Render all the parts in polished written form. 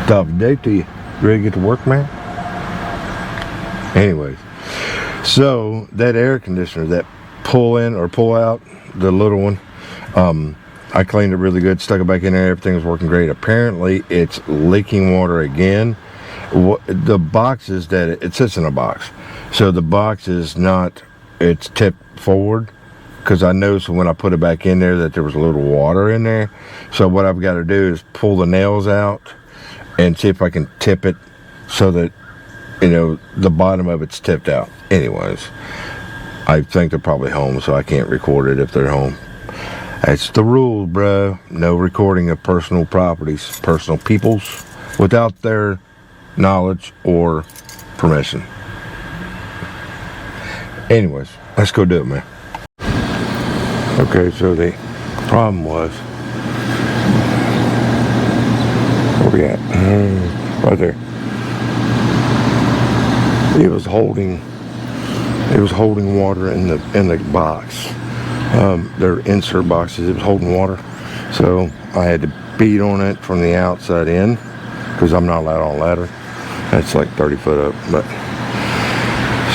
Top of the day to you. Ready to get to work, man? Anyways, so that air conditioner, that pull in or pull out, the little one, I cleaned it really good, stuck it back in there, everything was working great. Apparently it's leaking water again. The box is that it sits in a box, so the box is not, it's tipped forward, because I noticed when I put it back in there that there was a little water in there. So what I've got to do is pull the nails out and see if I can tip it so that, you know, the bottom of it's tipped out. Anyways, I think they're probably home, so I can't record it if they're home. That's the rule, bro. No recording of personal properties, personal peoples, without their knowledge or permission. Anyways, let's go do it, man. Okay, so the problem was, where we at? Right there. It was holding water in the box. They're insert boxes. It was holding water, so I had to beat on it from the outside in, because I'm not allowed on a ladder. That's like 30 foot up, but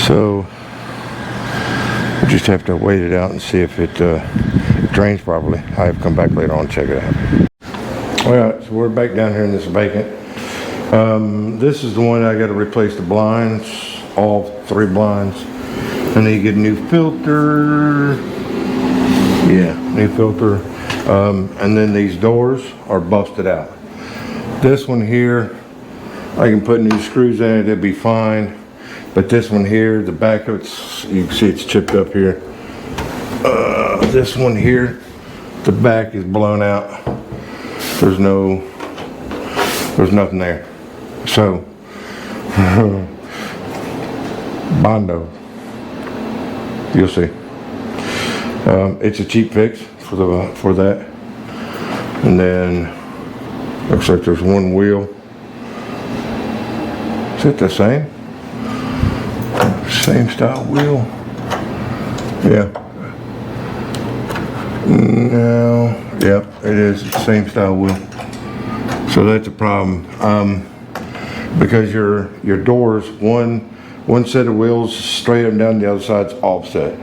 so we just have to wait it out and see if it drains properly. I have to come back later on and check it out. Alright, so we're back down here in this vacant. This is the one I got to replace the blinds, all 3 blinds. And then you get a new filter. Yeah, new filter. And then these doors are busted out. This one here, I can put new screws in it, it'll be fine. But this one here, the back of it's, you can see it's chipped up here. This one here, the back is blown out. There's nothing there. So, Bondo, you'll see. It's a cheap fix for that. And then looks like there's one wheel. Is it the same? Same style wheel? Yeah. No. Yep, it is the same style wheel. So that's a problem. Because your doors, one set of wheels straight up and down, the other side's offset.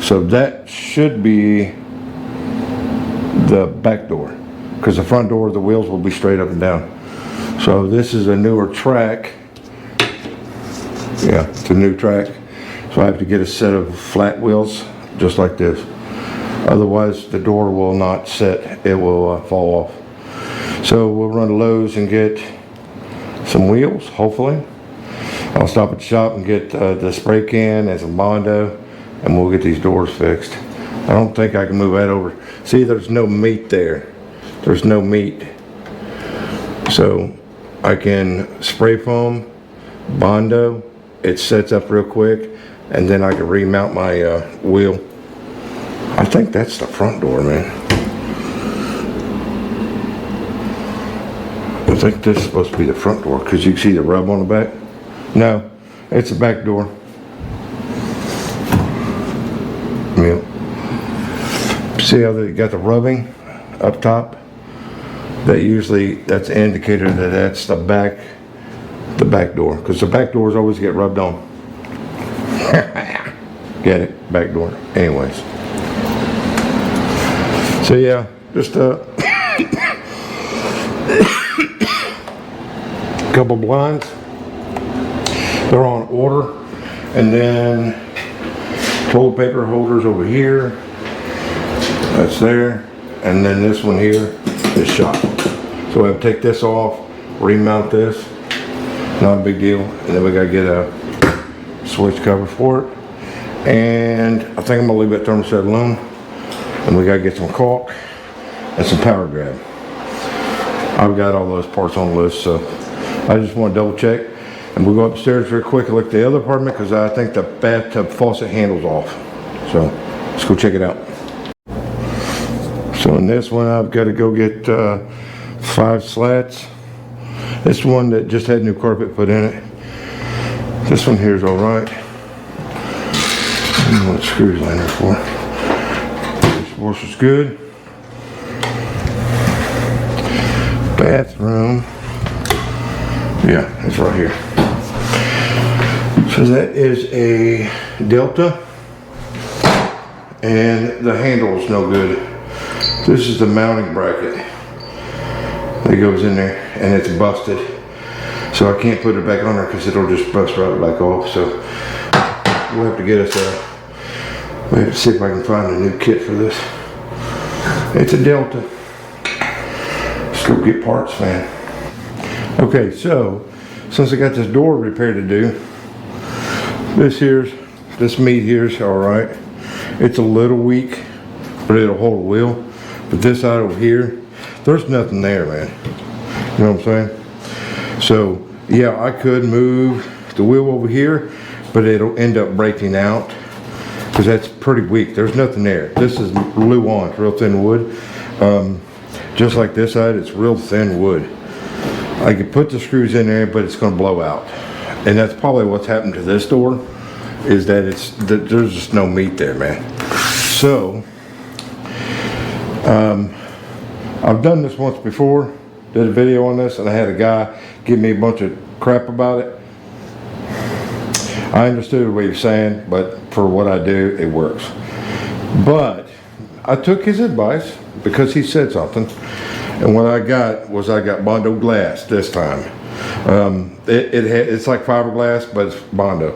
So that should be the back door, because the front door, the wheels will be straight up and down. So this is a newer track. Yeah, it's a new track. So I have to get a set of flat wheels just like this. Otherwise the door will not set, it will fall off. So we'll run to Lowe's and get some wheels, hopefully. I'll stop at the shop and get the spray can and some Bondo, and we'll get these doors fixed. I don't think I can move that over. See, there's no meat there. There's no meat. So I can spray foam, Bondo, it sets up real quick, and then I can remount my wheel. I think that's the front door, man. I think this is supposed to be the front door, because you can see the rub on the back. No, it's the back door. Yeah. See how they got the rubbing up top? That's an indicator that that's the back door, because the back doors always get rubbed on. Get it? Back door. Anyways. So yeah, just a couple blinds. They're on order. And then toilet paper holders over here. That's there. And then this one here is shot. So I have to take this off, remount this. Not a big deal. And then we gotta get a switch cover for it. And I think I'm gonna leave that thermostat alone. And we gotta get some caulk and some power grab. I've got all those parts on the list, so I just want to double check. And we'll go upstairs real quick and look at the other apartment, because I think the bathtub faucet handle's off. So let's go check it out. So in this one, I've got to go get 5 slats. This one that just had new carpet put in it. This one here is all right. I don't know what screws in there for. This washer's good. Yeah, it's right here. So that is a Delta, and the handle is no good. This is the mounting bracket that goes in there, and it's busted. So I can't put it back on there because it'll just bust right back off. So we'll have to get us we'll have to see if I can find a new kit for this. It's a Delta. Let's go get parts, man. Okay, so since I got this door repair to do, this meat here's all right. It's a little weak, but it'll hold a wheel. But this side over here, there's nothing there, man. You know what I'm saying? So yeah, I could move the wheel over here, but it'll end up breaking out because that's pretty weak. There's nothing there. This is Luan, real thin wood. Just like this side, it's real thin wood. I could put the screws in there, but it's going to blow out. And that's probably what's happened to this door, is that there's just no meat there, man. So, I've done this once before, did a video on this, and I had a guy give me a bunch of crap about it. I understood what he was saying, but for what I do, it works. But I took his advice because he said something. And what I got Bondo glass this time. It's like fiberglass, but it's Bondo.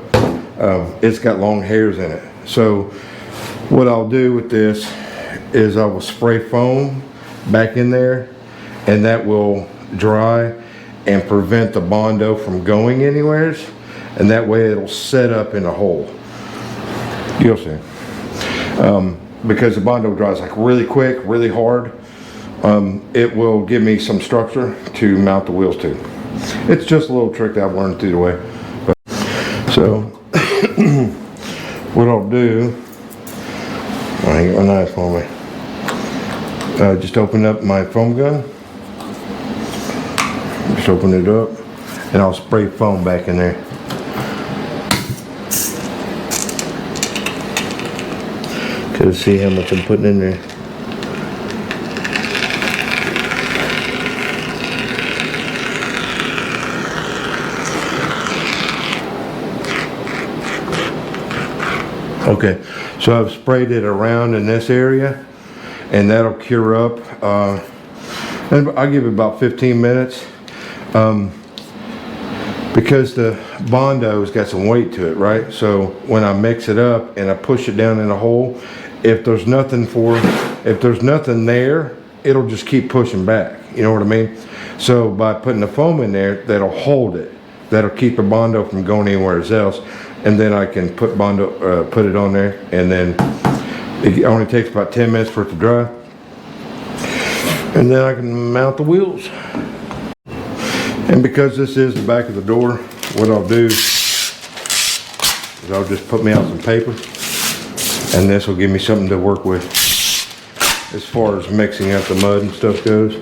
It's got long hairs in it. So what I'll do with this is I will spray foam back in there, and that will dry and prevent the Bondo from going anywhere. And that way it'll set up in a hole. You'll see. Because the Bondo dries like really quick, really hard. It will give me some structure to mount the wheels to. It's just a little trick that I've learned through the way. But, so, what I'll do, I ain't got my knife on me. Just open up my foam gun. Just open it up, and I'll spray foam back in there. To see how much I'm putting in there. Okay, so I've sprayed it around in this area, and that'll cure up. And I'll give it about 15 minutes. Because the Bondo's got some weight to it, right? So when I mix it up and I push it down in a hole, if there's nothing there, it'll just keep pushing back. You know what I mean? So by putting the foam in there, that'll hold it. That'll keep the Bondo from going anywhere else. And then I can put it on there, and then it only takes about 10 minutes for it to dry. And then I can mount the wheels. And because this is the back of the door, what I'll do is I'll just put me out some paper, and this will give me something to work with as far as mixing out the mud and stuff goes.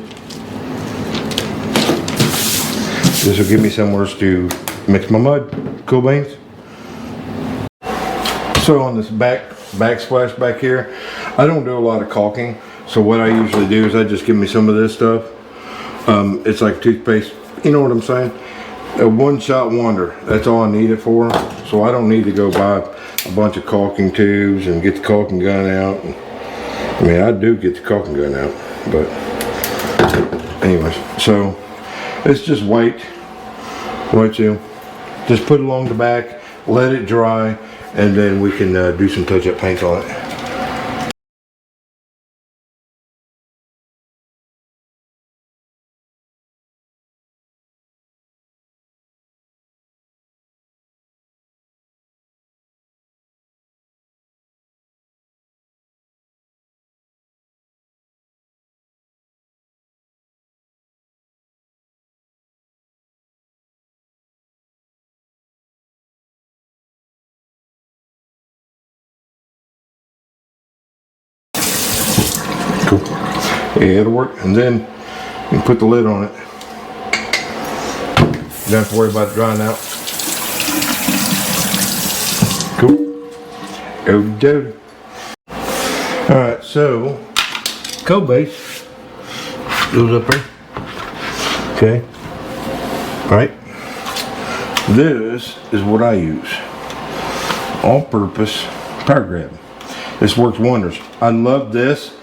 This will give me somewhere to mix my mud. Cool beans. So on this backsplash back here, I don't do a lot of caulking. So what I usually do is I just give me some of this stuff. It's like toothpaste. You know what I'm saying? A one-shot wonder. That's all I need it for. So I don't need to go buy a bunch of caulking tubes and get the caulking gun out. I mean, I do get the caulking gun out, but anyways. So it's just white seal. Just put it along the back, let it dry, and then we can do some touch-up paint on it. Cool. Yeah, it'll work. And then you can put the lid on it. You don't have to worry about it drying out. Cool. Go. Alright, so code base goes up there. Okay. Alright. This is what I use. All-purpose power grab. This works wonders. I love this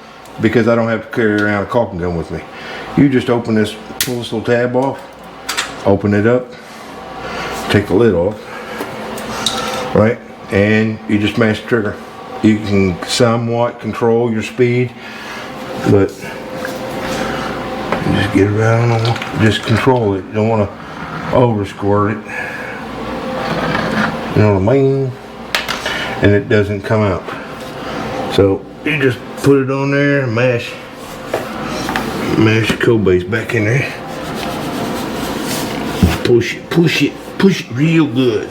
because I don't have to carry around a caulking gun with me. You just open this, pull this little tab off, open it up, take the lid off, right? And you just mash the trigger. You can somewhat control your speed, but just get around, just control it. You don't want to over squirt it. You know what I mean? And it doesn't come out. So you just put it on there and mash the code base back in there. Push it real good.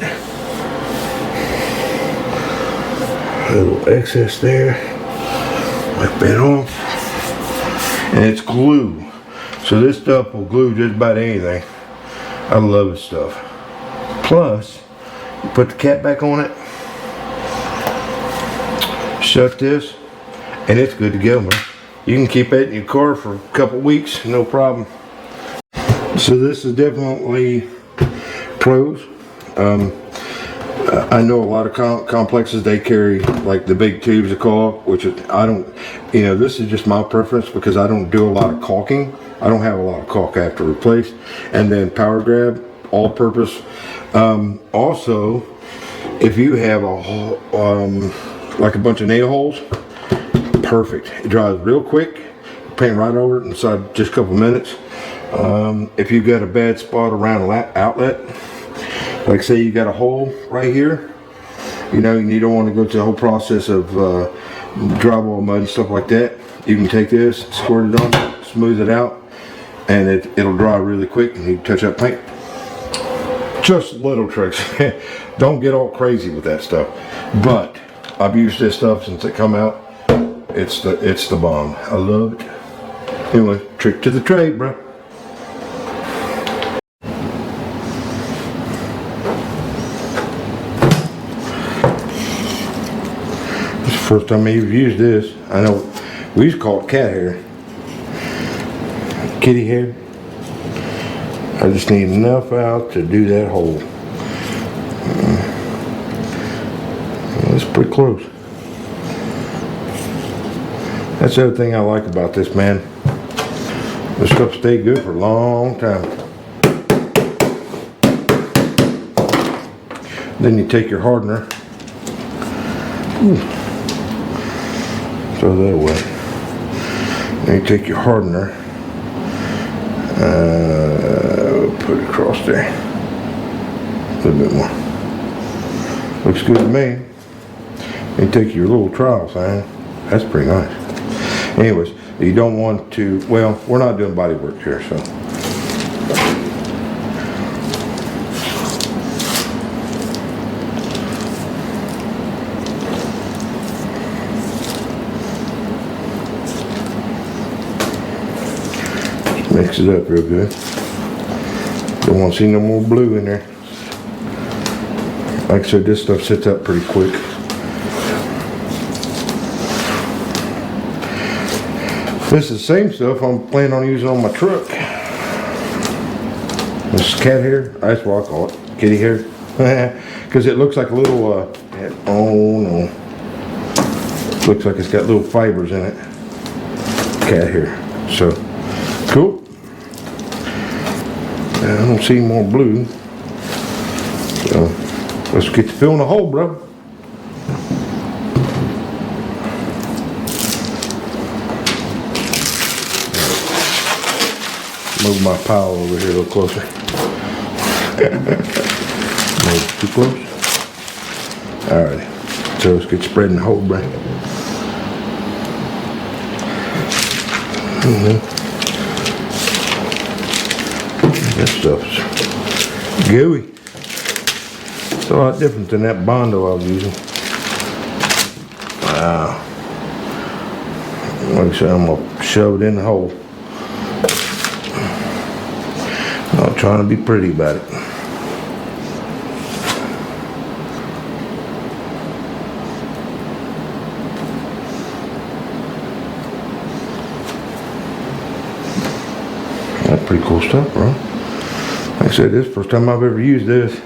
A little excess there. Wipe that off. And it's glue. So this stuff will glue just about anything. I love this stuff. Plus, you put the cap back on it. Shut this, and it's good to go, man. You can keep it in your car for a couple weeks, no problem. So this is definitely pros. I know a lot of complexes, they carry like the big tubes of caulk, which I don't, you know, this is just my preference because I don't do a lot of caulking. I don't have a lot of caulk I have to replace. And then power grab, all purpose. Also, if you have a whole, like a bunch of nail holes, perfect. It dries real quick. Paint right over it inside just a couple minutes. If you've got a bad spot around an outlet, like say you got a hole right here, you know, you don't want to go through the whole process of drywall mud and stuff like that. You can take this, squirt it on, smooth it out, and it'll dry really quick, and you can touch up paint. Just little tricks. Don't get all crazy with that stuff. But I've used this stuff since it come out. It's the bomb. I love it. Anyway, trick to the trade, bro. This is the first time I ever used this. I know we used to call it cat hair, kitty hair. I just need enough out to do that hole. It's pretty close. That's the other thing I like about this, man. This stuff stayed good for a long time. Then you take your hardener. Throw that away. Then you take your hardener. Put it across there. A little bit more. Looks good to me. You take your little trowel thing. That's pretty nice. Anyways, you don't want to, well, we're not doing body work here, so. Just mix it up real good. Don't want to see no more blue in there. Like I said, this stuff sits up pretty quick. This is the same stuff I'm planning on using on my truck. This is cat hair. That's what I call it. Kitty hair. Because it looks like a little, oh no. Looks like it's got little fibers in it. Cat hair. So, cool. I don't see more blue. So, let's get to filling the hole, bro. Move my pile over here a little closer. Maybe too close. Alright, so let's get spreading the hole, bro. That stuff's gooey. It's a lot different than that Bondo I was using. Wow. Like I said, I'm gonna shove it in the hole. Not trying to be pretty about it. That's pretty cool stuff, bro. Like I said, this is the first time I've ever used this.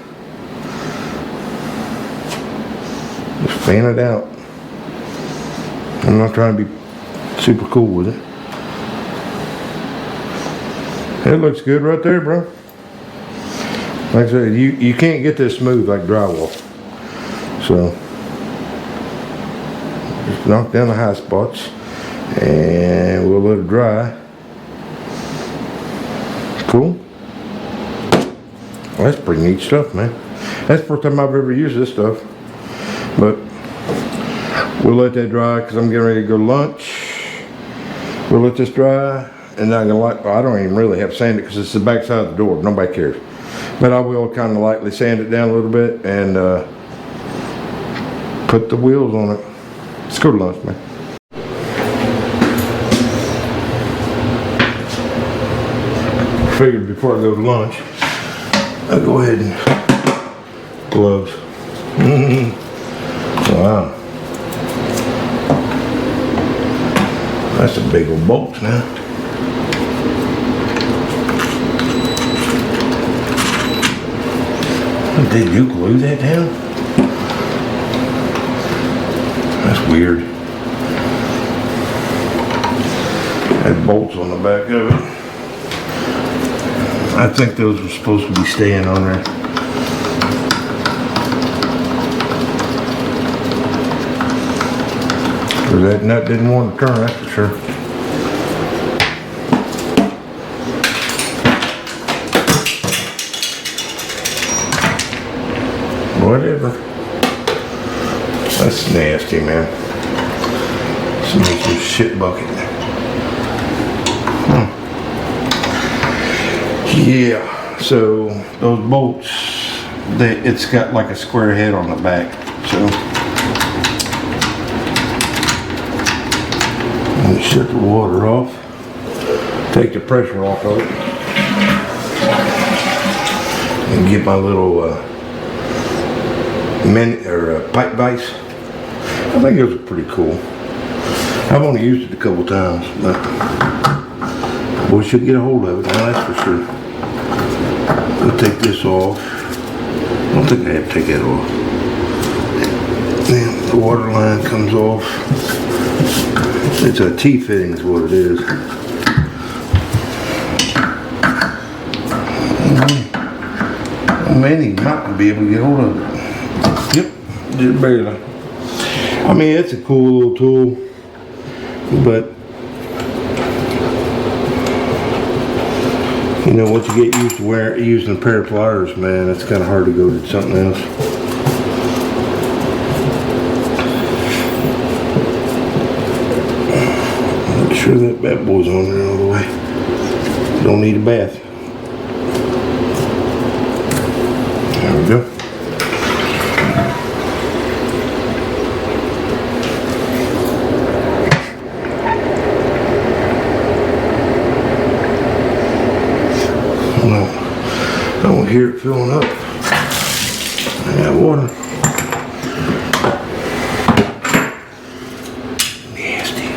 fan it out. I'm not trying to be super cool with it. It looks good right there, bro. Like I said, you can't get this smooth like drywall. So just knock down the high spots and we'll let it dry. Cool. Well, that's pretty neat stuff, man. That's the first time I've ever used this stuff. But we'll let that dry because I'm getting ready to go to lunch. We'll let this dry, and I'm gonna I don't even really have to sand it because it's the back side of the door. Nobody cares. But I will kind of lightly sand it down a little bit and put the wheels on it. Let's go to lunch, man. Figured before I go to lunch, I'll go ahead and gloves. Wow. That's a big old bolt now. Did you glue that down? That's weird. Had bolts on the back of it. I think those were supposed to be staying on there. That nut didn't want to turn, that's for sure. Whatever. That's nasty, man. Some shit bucket. Yeah, so those bolts, it's got like a square head on the back, so. Let me shut the water off, take the pressure off of it, and get my little pipe vise. I think those are pretty cool. I've only used it a couple times, but we should get a hold of it now, that's for sure. I'll take this off. I don't think I have to take that off. Then the water line comes off. It's a T-fitting is what it is. Man, he's not going to be able to get hold of it. Yep, just barely. I mean, it's a cool little tool, but you know, once you get used to using a pair of pliers, man, it's kind of hard to go to something else. Make sure that bad boy's on there all the way. Don't need a bath. There we go. I don't hear it filling up. I got water. Nasty.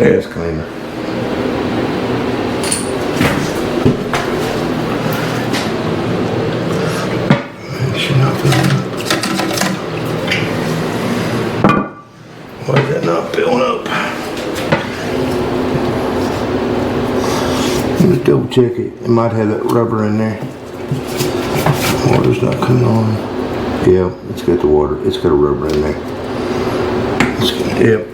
Ass cleaner. It should not filling up. Why is that not filling up? Let's double check it. It might have that rubber in there. Water's not coming on. Yeah, it's got the water. It's got a rubber in there. Yep.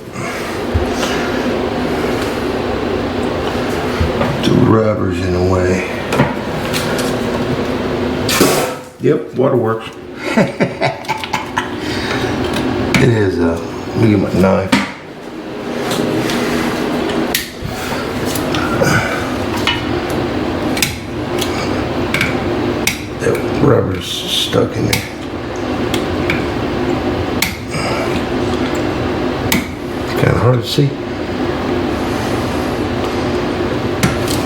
The rubber's in the way. Yep, water works. It is let me get my knife. Rubber's stuck in there. Kind of hard to see.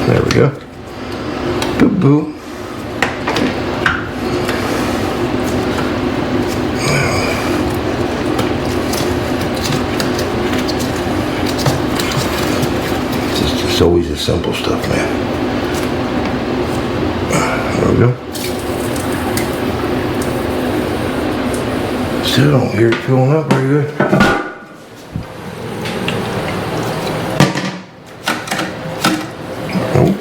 There we go. Boop boop. It's always the simple stuff, man. There we go. Still don't hear it filling up very good. Nope.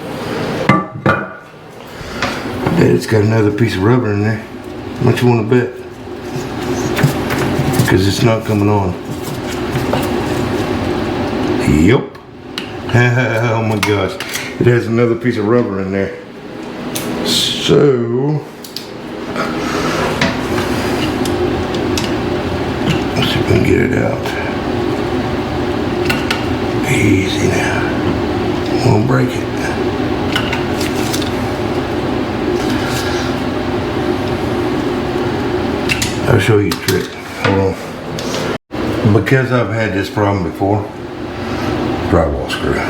Bet it's got another piece of rubber in there. How much you want to bet? Because it's not coming on. Yep. Oh my gosh. It has another piece of rubber in there. So let's see if we can get it out. Easy now. Won't break it. I'll show you a trick. Hold on. Because I've had this problem before, drywall screw.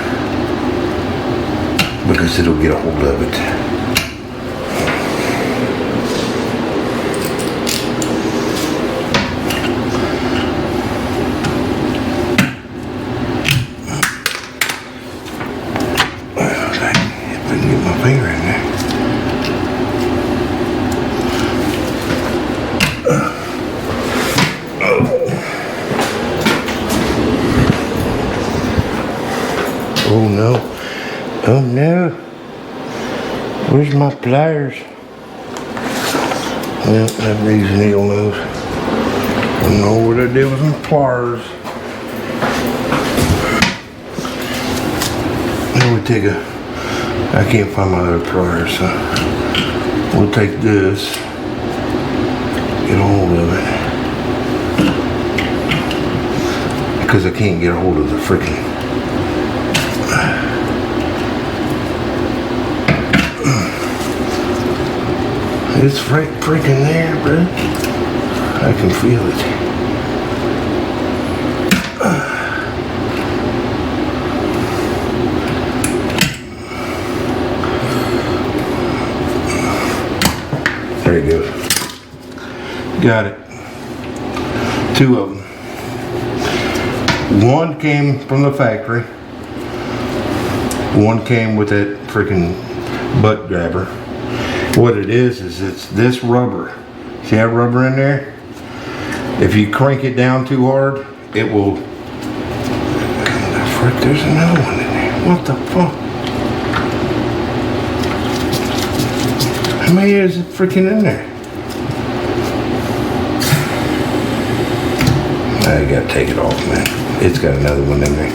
Because it'll get a hold of it. Oh no. Oh no. Where's my pliers? Well, that reason needle nose. I don't know what I did with my pliers. Then we take I can't find my other pliers, so we'll take this, get a hold of it. Because I can't get a hold of the freaking it's freaking there, bro. I can feel it. There you go. Got it. Two of them. One came from the factory. One came with that freaking butt grabber. What it is it's this rubber. See that rubber in there? If you crank it down too hard, it will. Frick, there's another one in there. What the fuck? How many is it freaking in there? I gotta take it off, man. It's got another one in there.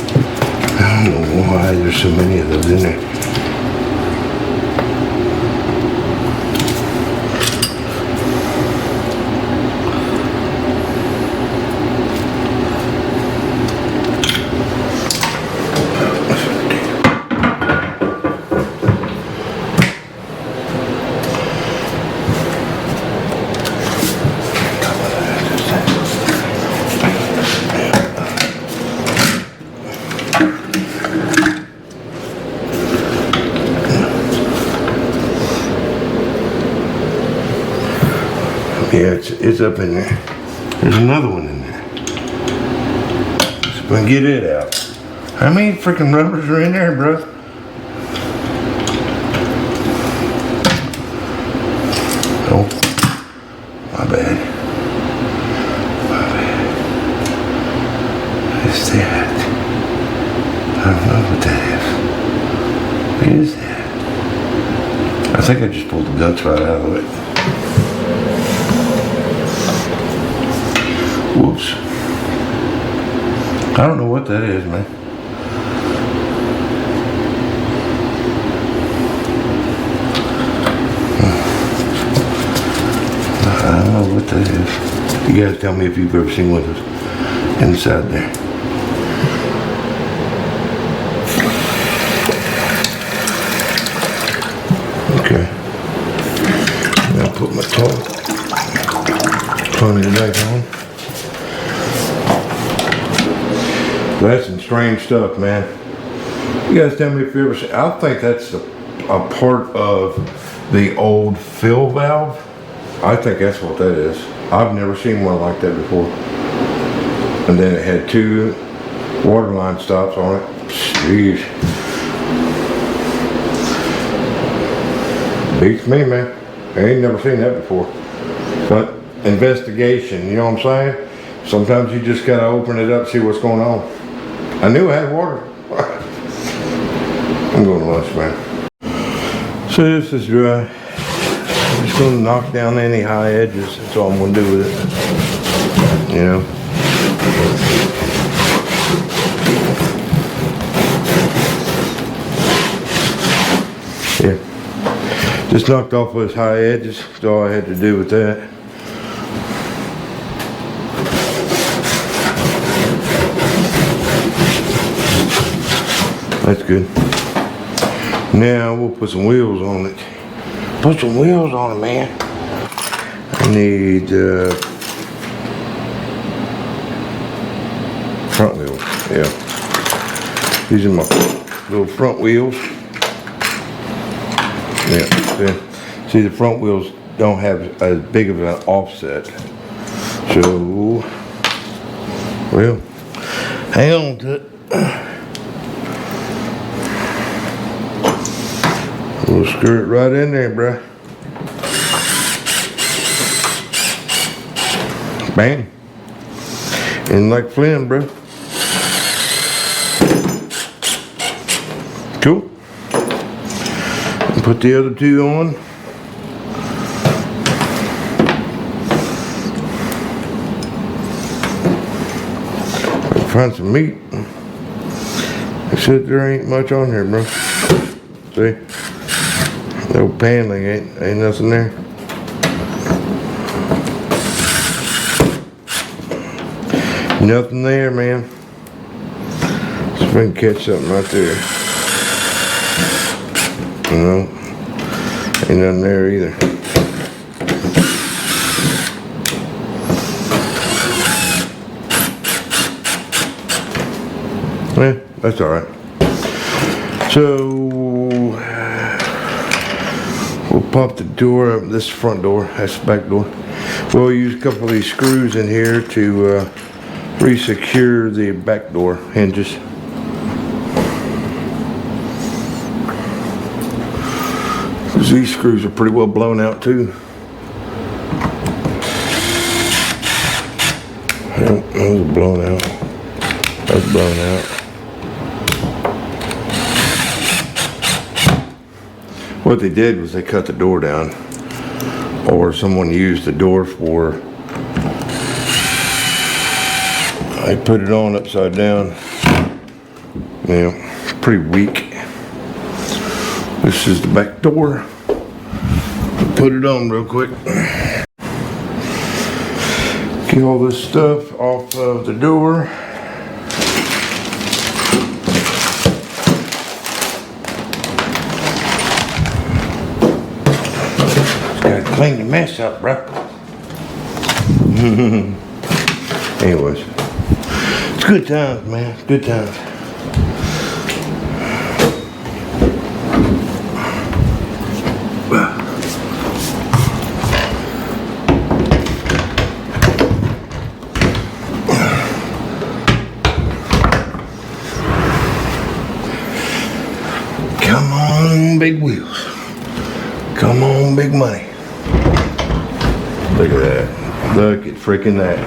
I don't know why there's so many of those in there. Yeah, it's up in there. There's another one in there. So we can get it out. How many freaking rubbers are in there, bro? Oh, my bad. My bad. What's that? I don't know what that is. What is that? I think I just pulled the guts right out of it. Whoops. I don't know what that is, man. I don't know what that is. You guys tell me if you've ever seen one of those inside there. Okay. Now put my plumbing back on. That's some strange stuff, man. You guys tell me if you ever seen. I think that's a part of the old fill valve. I think that's what that is. I've never seen one like that before. And then it had two water line stops on it. Jeez. Beats me, man. I ain't never seen that before. But investigation, you know what I'm saying? Sometimes you just gotta open it up, see what's going on. I knew I had water. I'm going to lunch, man. So this is dry. I'm just gonna knock down any high edges. That's all I'm gonna do with it. You know? Yeah. Just knocked off those high edges. That's all I had to do with that. That's good. Now we'll put some wheels on it. Put some wheels on it, man. I need front wheels. Yeah. These are my little front wheels. Yeah. See, the front wheels don't have as big of an offset. So, well, hang on to it. We'll screw it right in there, bruh. Bang. And like Flynn, bruh. Cool. And put the other two on. Find some meat. Except there ain't much on here, bro. See? No paneling, ain't nothing there. Nothing there, man. See if I can catch something right there. No, ain't nothing there either. Yeah, that's all right. So we'll pop the door up. This front door, that's the back door. We'll use a couple of these screws in here to re-secure the back door hinges. These screws are pretty well blown out too. Yep, those are blown out. That's blown out. What they did was they cut the door down, or someone used the door for, they put it on upside down. Yeah, pretty weak. This is the back door. Put it on real quick. Get all this stuff off of the door. Clean the mess up, bro. Anyways, it's good times, man. Good times. Come on, big wheels. Come on, big money. Look at that. Look at freaking that.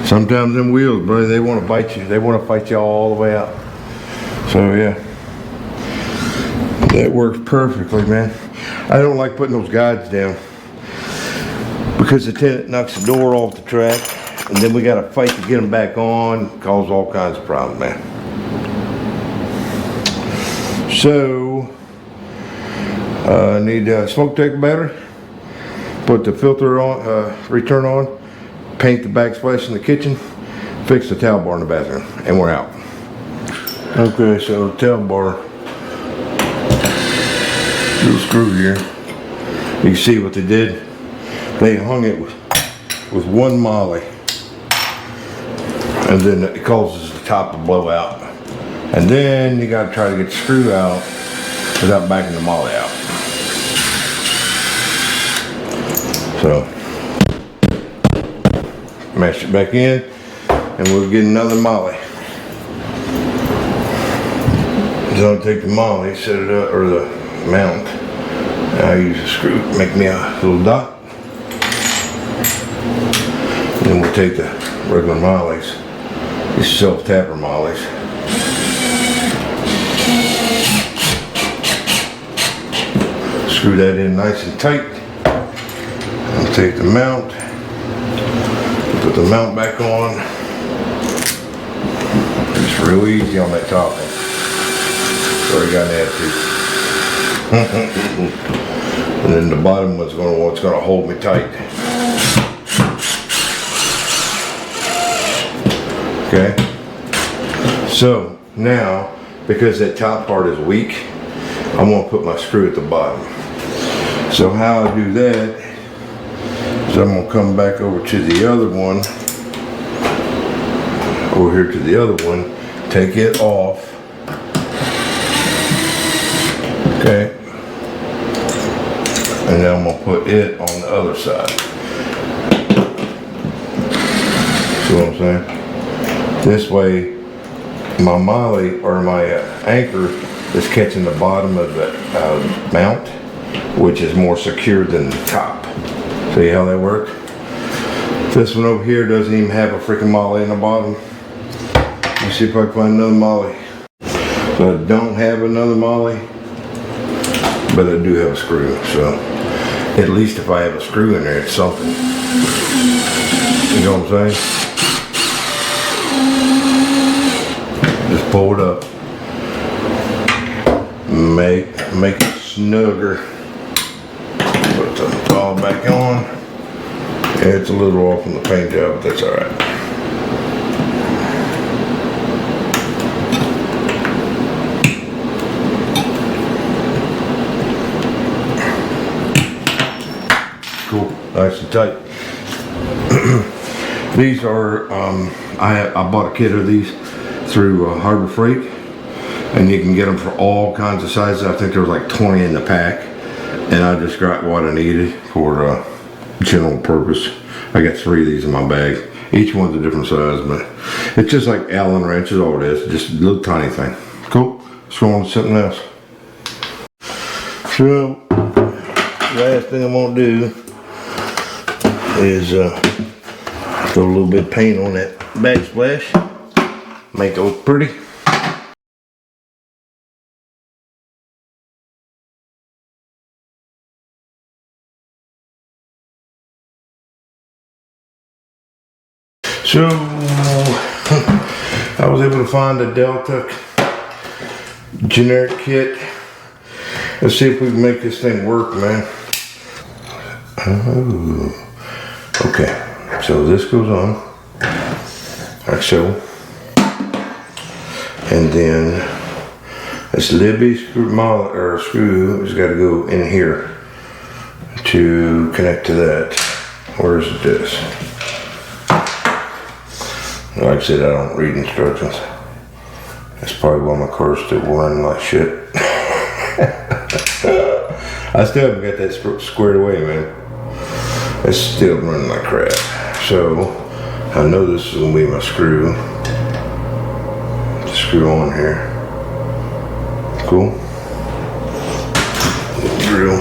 Sometimes them wheels, bro, they want to bite you. They want to fight you all the way out. So yeah. That works perfectly, man. I don't like putting those guides down because the tenant knocks the door off the track and then we got to fight to get them back on. Cause all kinds of problems, man. So, I need a smoke detector battery. Put the filter on, return on, paint the backsplash in the kitchen, fix the towel bar in the bathroom, and we're out. Okay, so the towel bar, little screw here. You can see what they did. They hung it with one molly, and then it causes the top to blow out. And then you gotta try to get the screw out without backing the molly out. So, mash it back in, and we'll get another molly. So I'll take the molly, set it up, or the mount. And I use a screw to make me a little dot. And then we'll take the regular mollies, these self-tapper mollies. Screw that in nice and tight. And take the mount, put the mount back on. It's real easy on that top one. Sorry, got an attitude. And then the bottom one's what's gonna hold me tight. Okay. So now, because that top part is weak, I'm gonna put my screw at the bottom. So how I do that is I'm gonna come back over to the other one, over here to the other one, take it off. Okay. And then I'm gonna put it on the other side. See what I'm saying? This way, my molly or my anchor is catching the bottom of the mount, which is more secure than the top. See how that works? This one over here doesn't even have a freaking molly in the bottom. Let's see if I can find another molly. So I don't have another molly, but I do have a screw. So at least if I have a screw in there, it's something. You know what I'm saying? Just pull it up. Make it snugger. Put the ball back on. It's a little off on the paint job, but that's alright. Cool, nice and tight. These are, I bought a kit of these through Harbor Freight, and you can get them for all kinds of sizes. I think there was like 20 in the pack, and I just got what I needed for general purpose. I got 3 of these in my bag. Each one's a different size, but it's just like Allen wrench is all it is, just a little tiny thing. Cool, let's go on to something else. So, last thing I'm gonna do is throw a little bit of paint on that backsplash, make it look pretty. So I was able to find a Delta generic kit. Let's see if we can make this thing work, man. Oh, okay. So this goes on, like so, and then this Libby screw has got to go in here to connect to that. Where's this? Like I said, I don't read instructions. That's probably why my car's still running like shit. I still haven't got that squared away, man. It's still running like crap. So, I know this is gonna be my screw. Screw on here. Cool. Drill.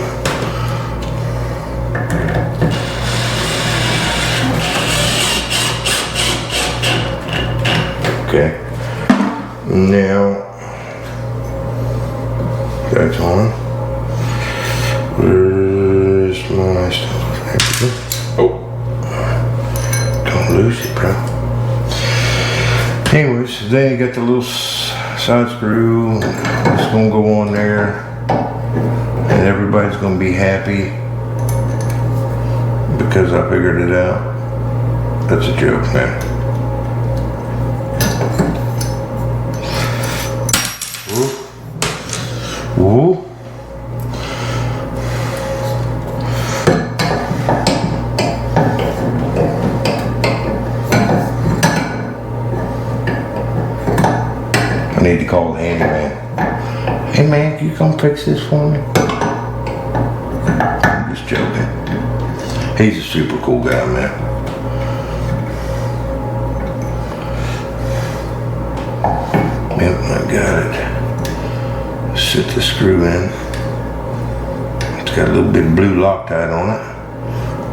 Okay. Now that's on. Where's my stuff? Oh, don't lose it, bro. Anyways, then you got the little side screw. It's gonna go on there, and everybody's gonna be happy because I figured it out. That's a joke, man. Ooh. I need to call the handyman. Hey man, can you come fix this for me? I'm just joking. He's a super cool guy, man. Yep, I got it. Sit the screw in. got a little bit of blue Loctite on it.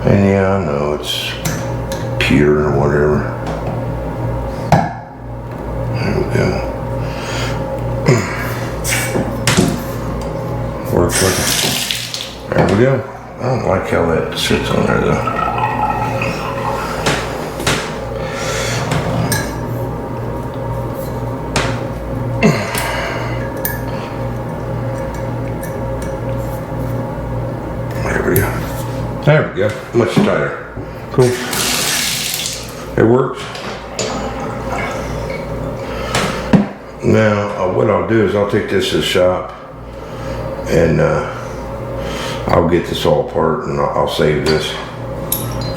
And yeah, I know it's pewter or whatever. There we go. Works like it. There we go. I don't like how that sits on there though. There we go. Much tighter. Cool. It works. Now, what I'll do is I'll take this to the shop and I'll get this all apart and I'll save this.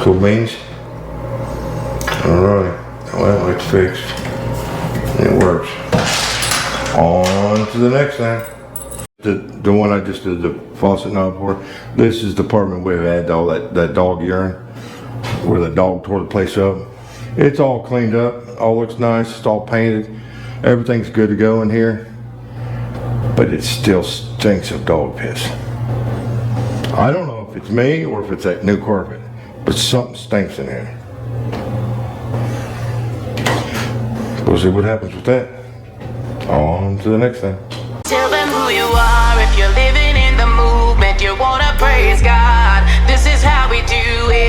Cool beans? Alright. Well, it's fixed. It works. On to the next thing. The one I just did the faucet knob for, this is the apartment where we had all that dog urine, where the dog tore the place up. It's all cleaned up, all looks nice, it's all painted, everything's good to go in here, but it still stinks of dog piss. I don't know if it's me or if it's that new carpet, but something stinks in here. We'll see what happens with that. On to the next thing. Tell them who you are if you're living in the movement. You wanna praise God. This is how we do it.